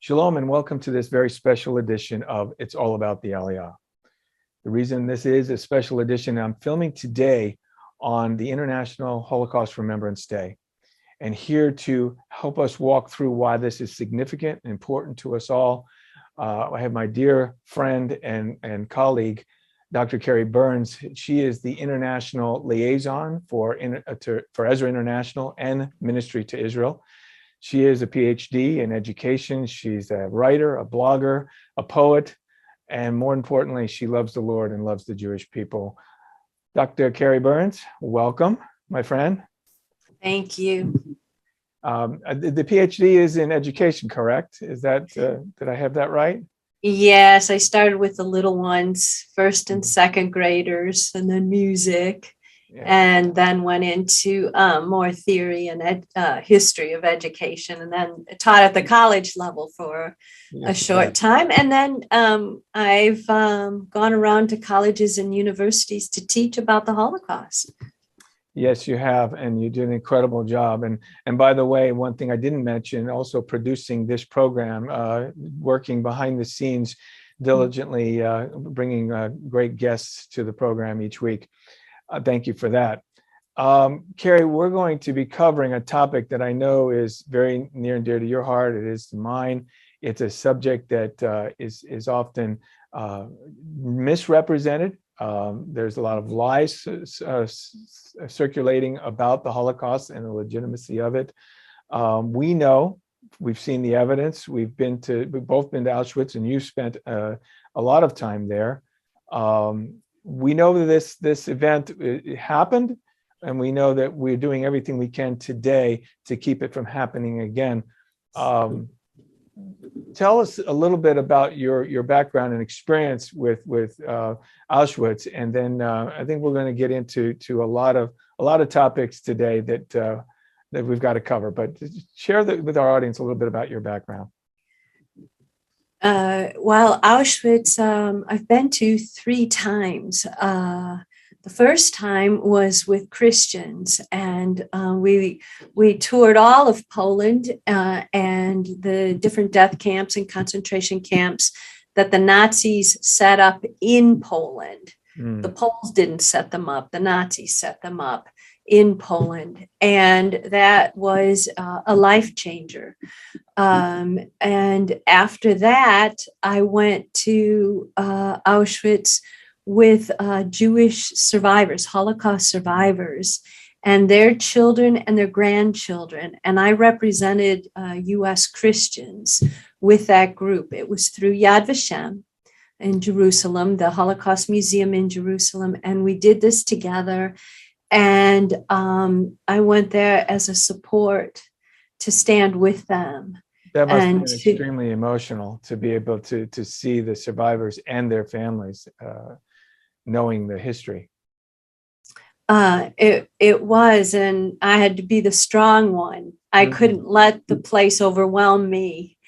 Shalom and welcome to this very special edition of It's All About the Aliyah. The reason this is a special edition, I'm filming today on the International Holocaust Remembrance Day. And here to help us walk through why this is significant and important to us all, I have my dear friend and colleague, Dr. Carrie Burns. She is the international liaison for Ezra International and Ministry to Israel. She is a PhD in education. She's a writer, a blogger, a poet, and more importantly, she loves the Lord and loves the Jewish people. Dr. Carrie Burns, welcome, my friend. Thank you. The PhD is in education, correct? Is that, did I have that right? Yes, I started with the little ones, first and second graders, and then music, and then went into more theory and history of education, and then taught at the college level for a short time. And then I've gone around to colleges and universities to teach about the Holocaust. Yes, you have, and you did an incredible job. And by the way, one thing I didn't mention, also producing this program, working behind the scenes diligently, bringing great guests to the program each week. Thank you for that. Carrie, we're going to be covering a topic that I know is very near and dear to your heart. It is to mine. It's a subject that is often misrepresented. There's a lot of lies circulating about the Holocaust and the legitimacy of it. We know, we've seen the evidence. We've both been to Auschwitz, and you've spent a lot of time there. We know that this event happened, and we know that we're doing everything we can today to keep it from happening again. Tell us a little bit about your background and experience with Auschwitz, and then I think we're going to get into a lot of topics today that we've got to cover. But share with our audience a little bit about your background. Well, Auschwitz, I've been to 3 times. The first time was with Christians, and we toured all of Poland and the different death camps and concentration camps that the Nazis set up in Poland. The Poles didn't set them up, the Nazis set them up in Poland, and that was a life changer. And after that, I went to Auschwitz with Jewish survivors, Holocaust survivors, and their children and their grandchildren. And I represented U.S. Christians with that group. It was through Yad Vashem in Jerusalem, the Holocaust Museum in Jerusalem, and we did this together. And I went there as a support to stand with them. That must have been extremely emotional to be able to see the survivors and their families knowing the history. It was, and I had to be the strong one. I couldn't let the place overwhelm me.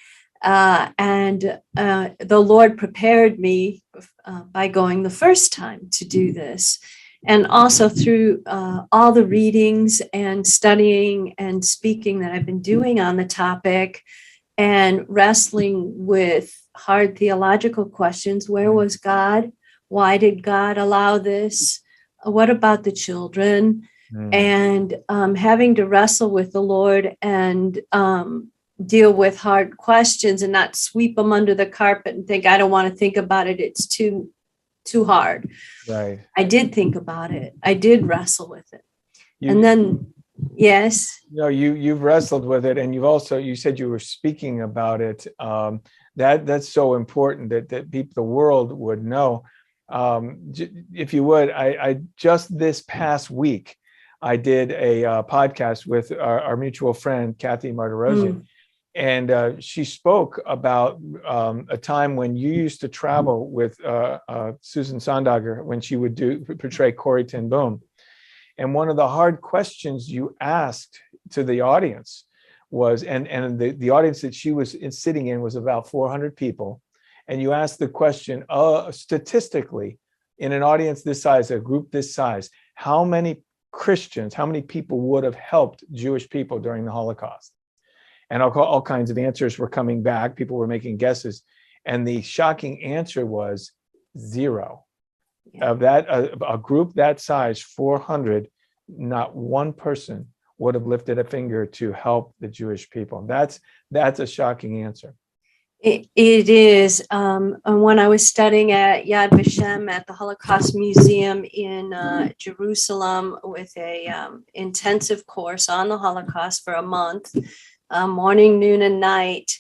And the Lord prepared me by going the first time to do this. And also through all the readings and studying and speaking that I've been doing on the topic and wrestling with hard theological questions. Where was God? Why did God allow this? What about the children? And having to wrestle with the Lord and deal with hard questions and not sweep them under the carpet and think, I don't want to think about it. It's too hard. Right. I did think about it. I did wrestle with it. And then, yes. No, you've wrestled with it, and you said you were speaking about it. That's so important that the world would know. If you would, I just this past week, I did a podcast with our mutual friend, Kathy Martirosian. And she spoke about a time when you used to travel with Susan Sondager when she would portray Corrie ten Boom. And one of the hard questions you asked to the audience was, and the audience that she was sitting in was about 400 people. And you asked the question, statistically, in an audience this size, a group this size, how many Christians, how many people would have helped Jewish people during the Holocaust? And all kinds of answers were coming back. People were making guesses. And the shocking answer was 0. Yeah. Of that, a group that size, 400, not one person would have lifted a finger to help the Jewish people. That's a shocking answer. It is. And when I was studying at Yad Vashem at the Holocaust Museum in Jerusalem with a intensive course on the Holocaust for a month, morning, noon, and night,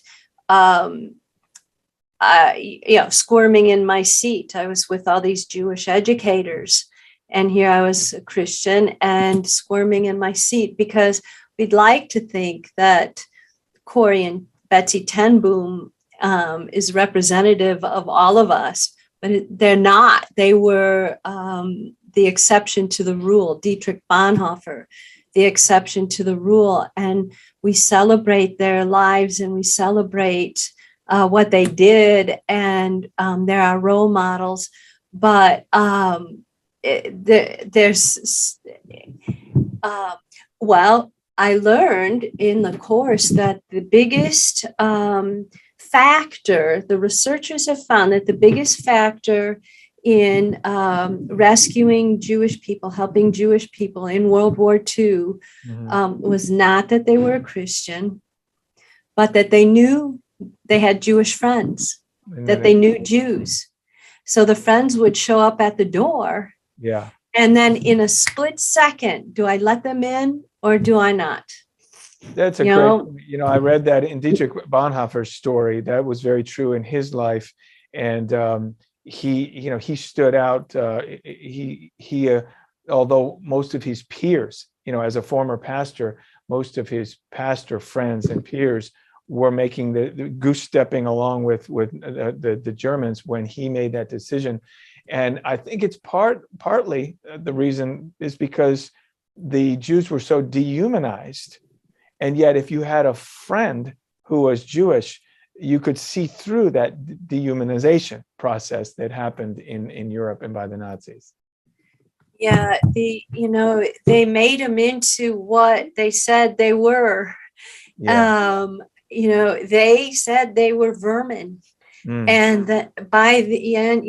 squirming in my seat. I was with all these Jewish educators, and here I was a Christian and squirming in my seat, because we'd like to think that Corey and Betsy ten Boom is representative of all of us, but they're not. They were the exception to the rule. Dietrich Bonhoeffer, the exception to the rule. And we celebrate their lives, and we celebrate what they did, and they're our role models. But I learned in the course that the biggest factor, the researchers have found that the biggest factor in rescuing Jewish people, helping Jewish people in World War II, was not that they were a Christian, but that they knew they had Jewish friends, that they knew Jews. So the friends would show up at the door. Yeah. And then in a split second, do I let them in or do I not? That's great, I read that in Dietrich Bonhoeffer's story. That was very true in his life. And he stood out. Although most of his peers, as a former pastor, most of his pastor friends and peers were making the goose stepping along with the Germans when he made that decision. And I think it's partly the reason is because the Jews were so dehumanized. And yet, if you had a friend who was Jewish, you could see through that dehumanization process that happened in Europe and by the Nazis. Yeah, they made them into what they said they were. Yeah. They said they were vermin. And that by the end,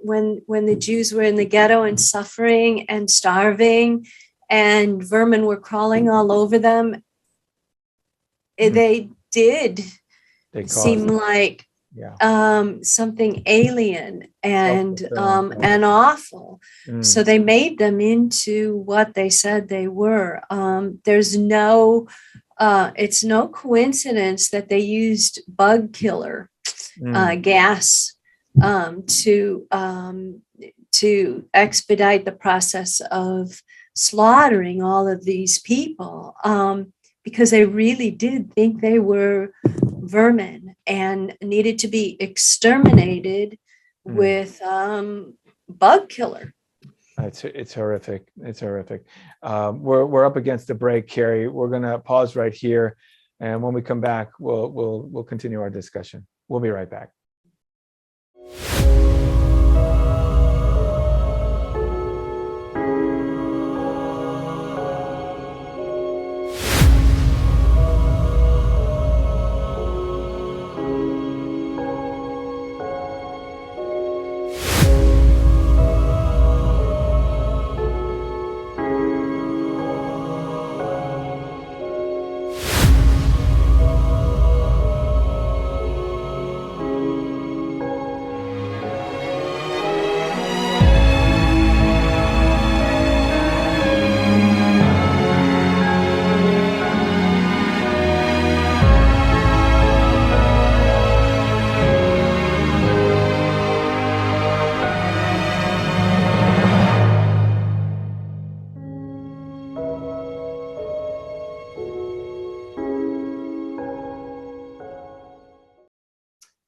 when the Jews were in the ghetto and suffering and starving and vermin were crawling all over them, they did seem like something alien and awful. So they made them into what they said they were. There's it's no coincidence that they used bug killer gas to expedite the process of slaughtering all of these people, because they really did think they were vermin and needed to be exterminated with bug killer. It's horrific. It's horrific. We're up against the break, Carrie. We're going to pause right here, and when we come back, we'll continue our discussion. We'll be right back.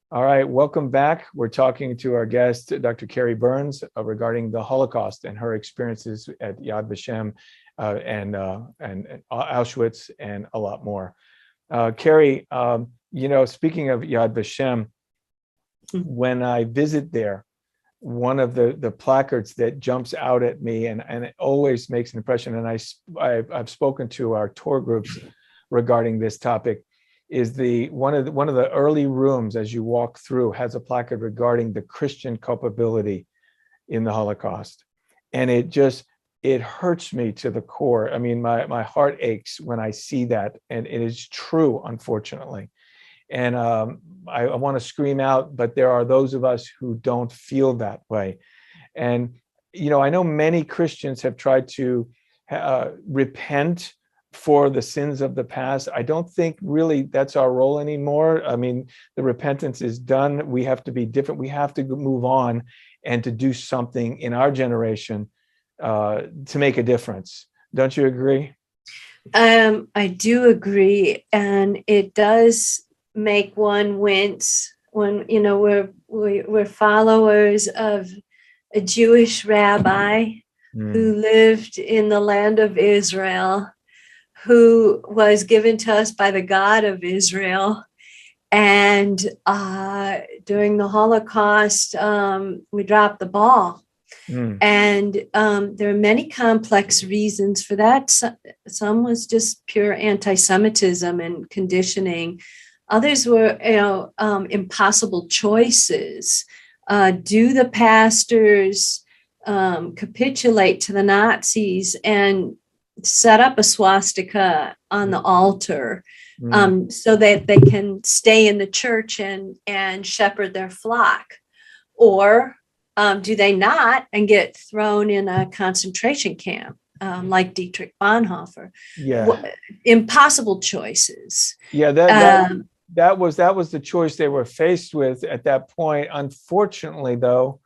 All right, welcome back. We're talking to our guest, Dr. Carrie Burns, regarding the Holocaust and her experiences at Yad Vashem and Auschwitz and a lot more. Carrie, speaking of Yad Vashem, when I visit there, one of the placards that jumps out at me and it always makes an impression, and I've spoken to our tour groups regarding this topic, is one of the early rooms as you walk through has a placard regarding the Christian culpability in the Holocaust. And it hurts me to the core. I mean, my heart aches when I see that, and it is true, unfortunately. And I want to scream out, but there are those of us who don't feel that way. And, I know many Christians have tried to repent for the sins of the past. I don't think really that's our role anymore. I mean, the repentance is done. We have to be different. We have to move on and to do something in our generation to make a difference. Don't you agree? I do agree. And it does make one wince when, we're followers of a Jewish rabbi who lived in the land of Israel, who was given to us by the God of Israel. And during the Holocaust, we dropped the ball. And there are many complex reasons for that. Some was just pure anti-Semitism and conditioning. Others were, impossible choices. Do the pastors capitulate to the Nazis and set up a swastika on the altar so that they can stay in the church and shepherd their flock? Or do they not and get thrown in a concentration camp like Dietrich Bonhoeffer? Yeah. Impossible choices. Yeah, that was the choice they were faced with at that point. Unfortunately, though,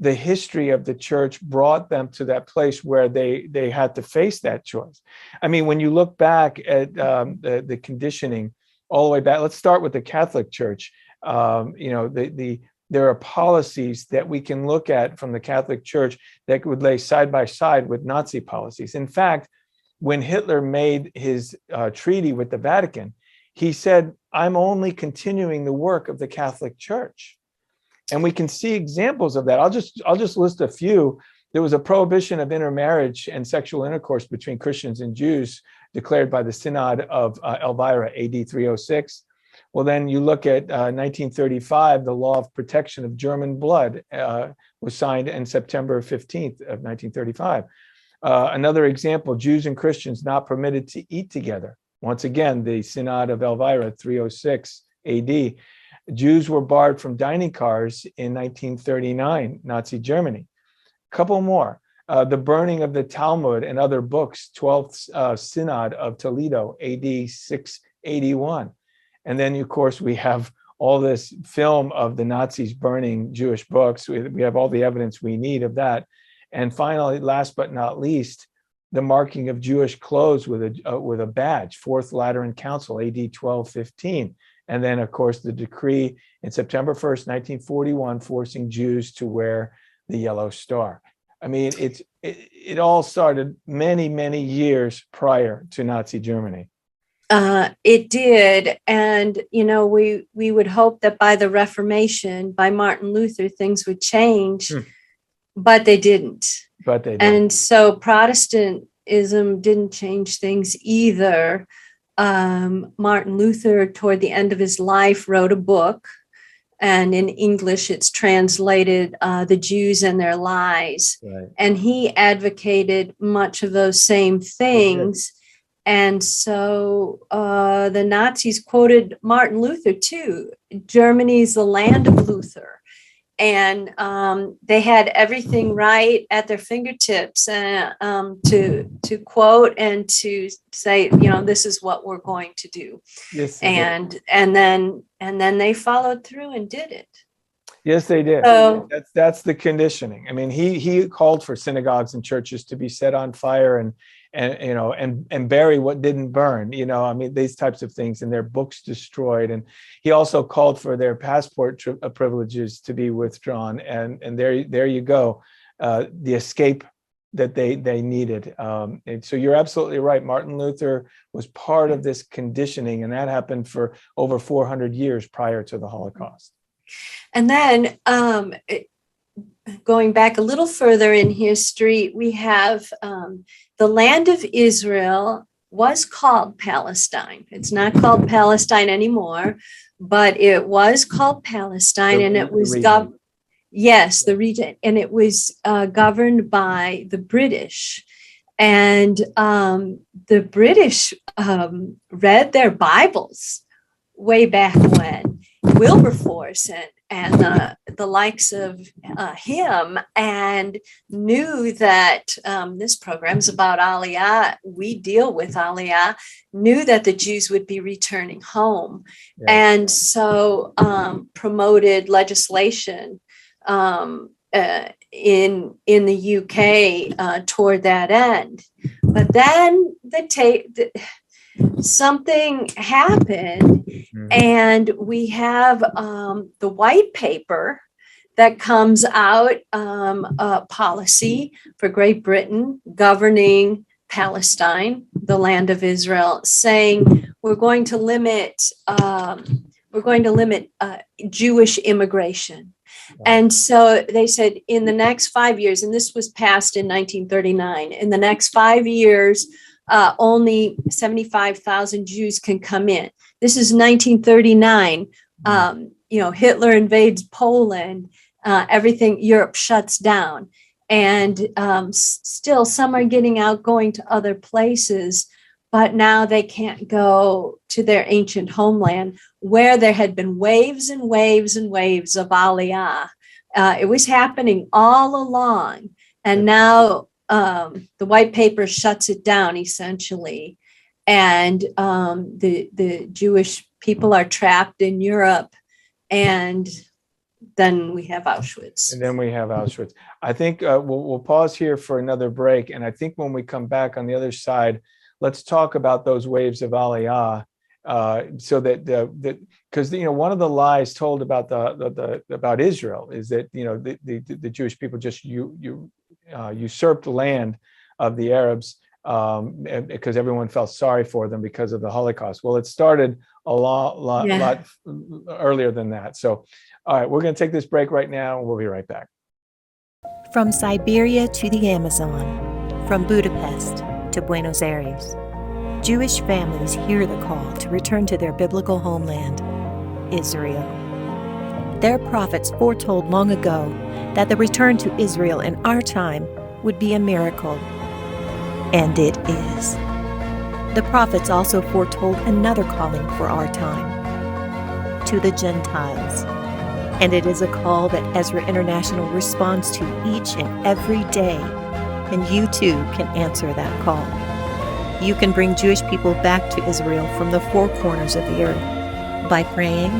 the history of the church brought them to that place where they had to face that choice. I mean, when you look back at the conditioning all the way back, let's start with the Catholic Church. There are policies that we can look at from the Catholic Church that would lay side by side with Nazi policies. In fact, when Hitler made his treaty with the Vatican, he said, "I'm only continuing the work of the Catholic Church." And we can see examples of that. I'll just list a few. There was a prohibition of intermarriage and sexual intercourse between Christians and Jews declared by the Synod of Elvira, AD 306. Well, then you look at 1935, the Law of Protection of German Blood was signed in September 15th of 1935. Another example, Jews and Christians not permitted to eat together. Once again, the Synod of Elvira, 306 AD. Jews were barred from dining cars in 1939, Nazi Germany. A couple more. The burning of the Talmud and other books, 12th Synod of Toledo, AD 681. And then, of course, we have all this film of the Nazis burning Jewish books. We have all the evidence we need of that. And finally, last but not least, the marking of Jewish clothes with a badge, Fourth Lateran Council, AD 1215. And then, of course, the decree in September 1st, 1941, forcing Jews to wear the yellow star. I mean, it all started many, many years prior to Nazi Germany. It did. And, we would hope that by the Reformation, by Martin Luther, things would change, but they didn't. And so Protestantism didn't change things either. Martin Luther, toward the end of his life, wrote a book, and in English it's translated The Jews and Their Lies. Right. And he advocated much of those same things. And so the Nazis quoted Martin Luther too. Germany's the land of Luther. And they had everything right at their fingertips to quote and to say, this is what we're going to do. Yes, and then they followed through and did it. Yes, they did. So, that's the conditioning. I mean, he called for synagogues and churches to be set on fire and bury what didn't burn. I mean, these types of things, and their books destroyed. And he also called for their passport privileges to be withdrawn. And there you go, the escape that they needed. And so you're absolutely right. Martin Luther was part of this conditioning, and that happened for over 400 years prior to the Holocaust. And then going back a little further in history, we have the land of Israel was called Palestine. It's not called Palestine anymore, but it was called Palestine, and it was yes, the region, and it was governed by the British. And the British read their Bibles way back when, Wilberforce and the likes of him, and knew that this program's about Aliyah. We deal with Aliyah, knew that the Jews would be returning home. Yes. And so promoted legislation in the UK toward that end. But then something happened, and we have the white paper that comes out, a policy for Great Britain governing Palestine, the land of Israel, saying we're going to limit Jewish immigration. And so they said in the next 5 years, and this was passed in 1939, in the next 5 years, only 75,000 Jews can come in. This is 1939. Hitler invades Poland. Everything, Europe shuts down. And still some are getting out, going to other places, but now they can't go to their ancient homeland where there had been waves and waves and waves of Aliyah. It was happening all along. And now the white paper shuts it down, essentially. And the Jewish people are trapped in Europe. And then we have Auschwitz. I think we'll pause here for another break. And I think when we come back on the other side, let's talk about those waves of Aliyah, so that because one of the lies told about about Israel is that the Jewish people just usurped land of the Arabs because everyone felt sorry for them because of the Holocaust. Well, it started a lot earlier than that. So, all right, we're going to take this break right now, and we'll be right back. From Siberia to the Amazon, from Budapest to Buenos Aires, Jewish families hear the call to return to their biblical homeland, Israel. Their prophets foretold long ago that the return to Israel in our time would be a miracle. And it is. The prophets also foretold another calling for our time, to the Gentiles. And it is a call that Ezra International responds to each and every day. And you too can answer that call. You can bring Jewish people back to Israel from the four corners of the earth by praying,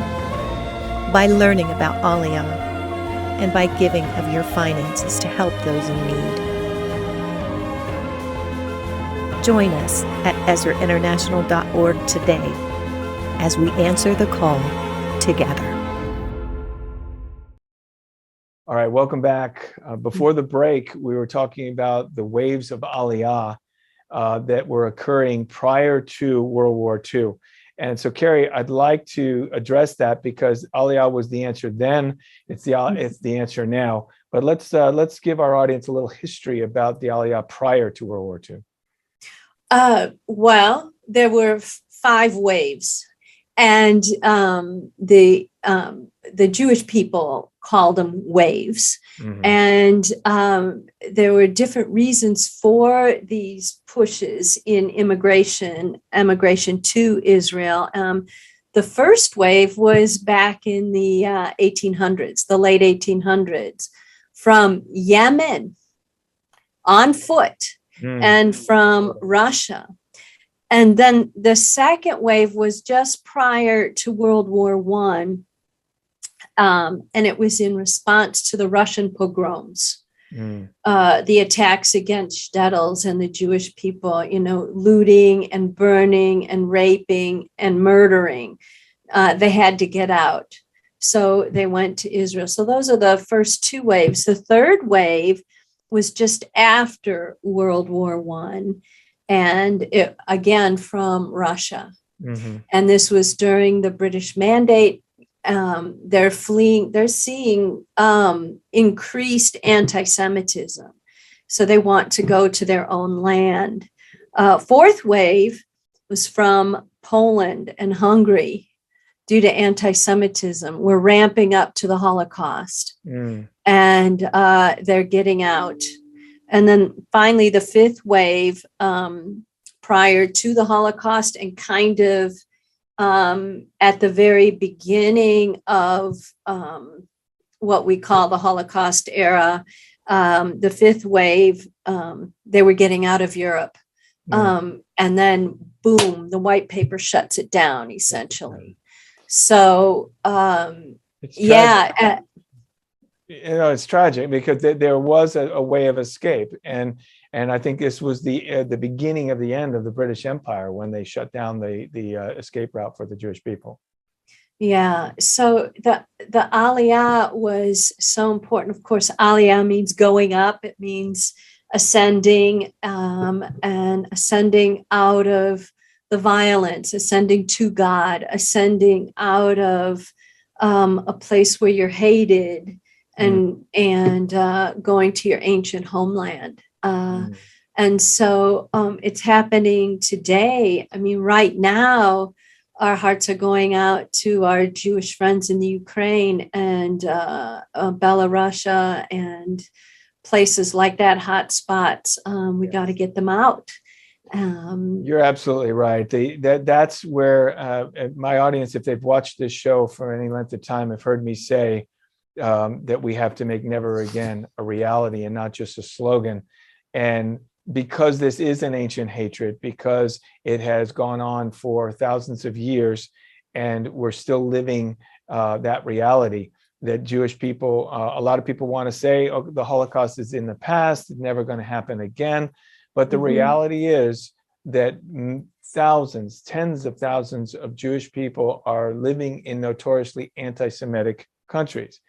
by learning about Aliyah, and by giving of your finances to help those in need. Join us at EzraInternational.org today as we answer the call together. All right, welcome back. Before the break, we were talking about the waves of Aliyah that were occurring prior to World War II. And so, Carrie, I'd like to address that because Aliyah was the answer then. It's the answer now. But let's give our audience a little history about the Aliyah prior to World War II. Well, there were 5 waves, and the Jewish people called them waves. Mm-hmm. And there were different reasons for these pushes in emigration to Israel. The first wave was back in the 1800s, the late 1800s, from Yemen on foot and from Russia. And then the second wave was just prior to World War I. And it was in response to the Russian pogroms, the attacks against shtetls and the Jewish people, looting and burning and raping and murdering. They had to get out. So they went to Israel. So those are the first 2 waves. The third wave was just after World War I, and it, again, from Russia. Mm-hmm. And this was during the British Mandate. They're seeing increased anti-Semitism. So they want to go to their own land. Fourth wave was from Poland and Hungary due to anti-Semitism. We're ramping up to the Holocaust, and they're getting out. And then finally, the fifth wave, prior to the Holocaust and kind of at the very beginning of what we call the Holocaust era, the fifth wave, they were getting out of Europe. And then, boom, the white paper shuts it down, essentially. So, it's tragic because there was a way of escape, and I think this was the beginning of the end of the British Empire when they shut down the escape route for the Jewish people. Yeah. So the Aliyah was so important. Of course, Aliyah means going up. It means ascending, and ascending out of the violence, ascending to God, ascending out of a place where you're hated, and going to your ancient homeland. And so it's happening today. I mean, right now, our hearts are going out to our Jewish friends in the Ukraine and Belarus and places like that, hot spots. We got to get them out. You're absolutely right. That's where my audience, if they've watched this show for any length of time, have heard me say that we have to make never again a reality and not just a slogan. And because this is an ancient hatred, because it has gone on for thousands of years, and we're still living that reality, that Jewish people, a lot of people want to say, oh, the Holocaust is in the past, it's never going to happen again. But the reality is that thousands, tens of thousands of Jewish people are living in notoriously anti-Semitic countries.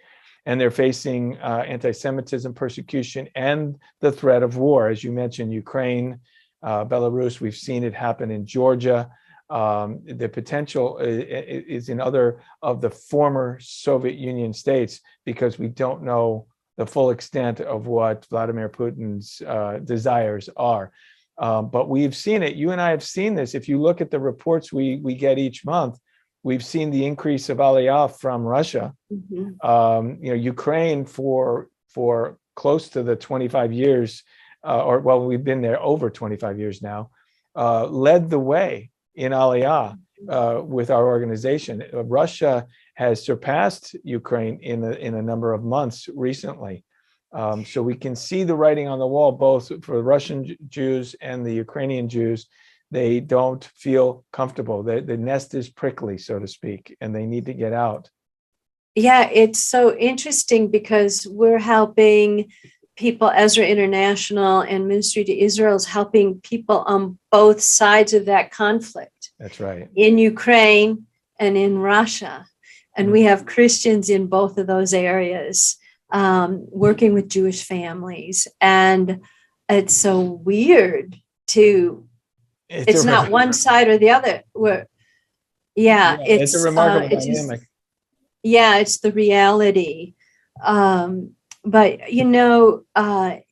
And they're facing anti-Semitism, persecution, and the threat of war. As you mentioned, Ukraine, Belarus, we've seen it happen in Georgia. The potential is in other of the former Soviet Union states, because we don't know the full extent of what Vladimir Putin's desires are. But we've seen it. You and I have seen this. If you look at the reports we get each month, we've seen the increase of Aliyah from Russia. Ukraine for close to the 25 years, we've been there over 25 years now, led the way in Aliyah with our organization. Russia has surpassed Ukraine in a number of months recently. So we can see the writing on the wall, both for the Russian Jews and the Ukrainian Jews. They don't feel comfortable. The nest is prickly, so to speak, and they need to get out. Yeah, it's so interesting because we're helping people, Ezra International and Ministry to Israel is helping people on both sides of that conflict. That's right. In Ukraine and in Russia. And we have Christians in both of those areas, working with Jewish families. And it's so weird to... It's not one side or the other. It's a remarkable dynamic. It's the reality. But,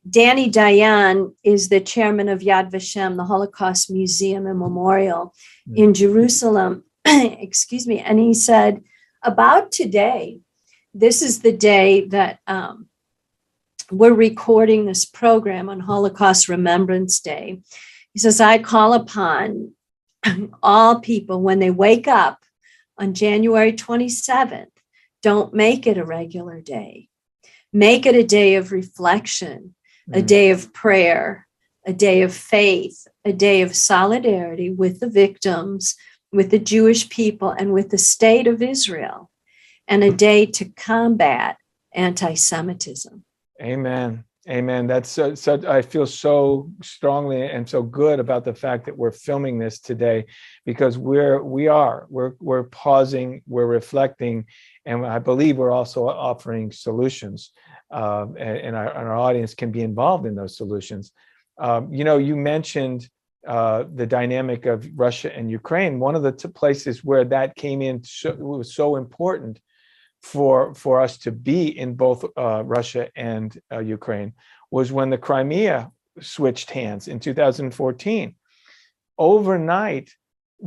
Danny Dayan is the chairman of Yad Vashem, the Holocaust Museum and Memorial in Jerusalem. Excuse me. And he said, about today, this is the day that we're recording this program on Holocaust Remembrance Day. He says, I call upon all people when they wake up on January 27th, don't make it a regular day. Make it a day of reflection, a day of prayer, a day of faith, a day of solidarity with the victims, with the Jewish people, and with the state of Israel, and a day to combat anti-Semitism. Amen. Amen. That's so, I feel so strongly and so good about the fact that we're filming this today, because we're pausing, we're reflecting, and I believe we're also offering solutions, and our audience can be involved in those solutions. You mentioned the dynamic of Russia and Ukraine. One of the places where that came in was so important for us to be in both Russia and Ukraine was when the Crimea switched hands in 2014. overnight,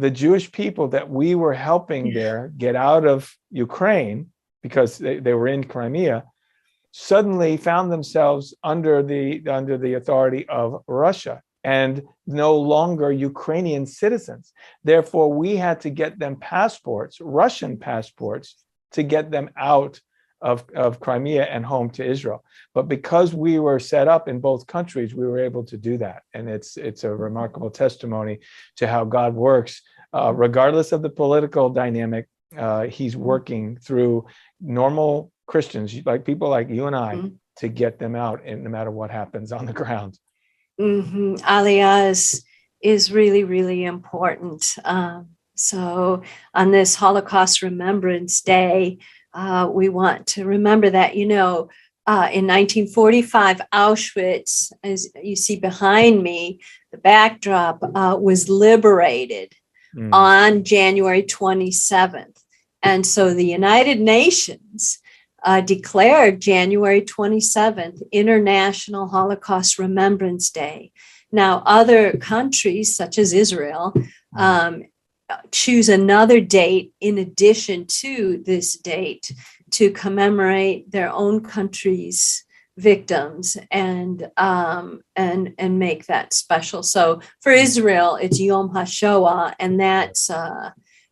the Jewish people that we were helping there get out of Ukraine, because they were in Crimea, suddenly found themselves under the authority of Russia and no longer Ukrainian citizens. Therefore, we had to get them passports, Russian passports, to get them out of Crimea and home to Israel. But because we were set up in both countries, we were able to do that. And it's a remarkable testimony to how God works, regardless of the political dynamic. He's working through normal Christians, like people like you and I, to get them out, and no matter what happens on the ground. Aliyah is really, really important. So on this Holocaust Remembrance Day, we want to remember that, in 1945, Auschwitz, as you see behind me, the backdrop, was liberated on January 27th. And so the United Nations declared January 27th International Holocaust Remembrance Day. Now, other countries, such as Israel, choose another date in addition to this date to commemorate their own country's victims and make that special. So for Israel, it's Yom HaShoah, and that's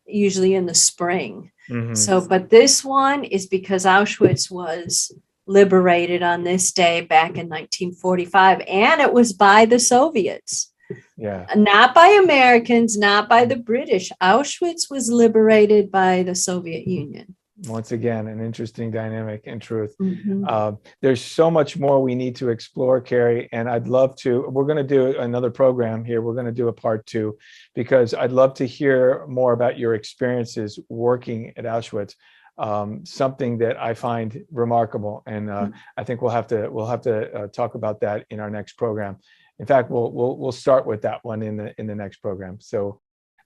usually in the spring. So, but this one is because Auschwitz was liberated on this day back in 1945, and it was by the Soviets. Not by Americans, not by the British. Auschwitz was liberated by the Soviet Union. Once again, an interesting dynamic, in truth. There's so much more we need to explore, Carrie, and I'd love to. We're going to do another program here. We're going to do a part 2, because I'd love to hear more about your experiences working at Auschwitz. Something that I find remarkable, and I think we'll have to talk about that in our next program. In fact, we'll start with that one in the next program. So,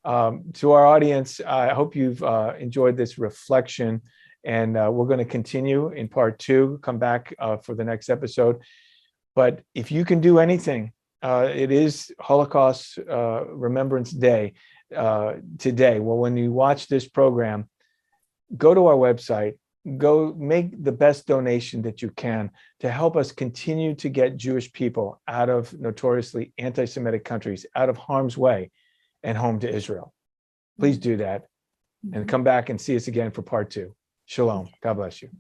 to our audience, I hope you've enjoyed this reflection, and we're going to continue in part 2. Come back for the next episode. But if you can do anything, it is Holocaust Remembrance Day today. Well, when you watch this program, go to our website. Go make the best donation that you can to help us continue to get Jewish people out of notoriously anti-Semitic countries, out of harm's way, and home to Israel. Please do that, and come back and see us again for part 2. Shalom. God bless you.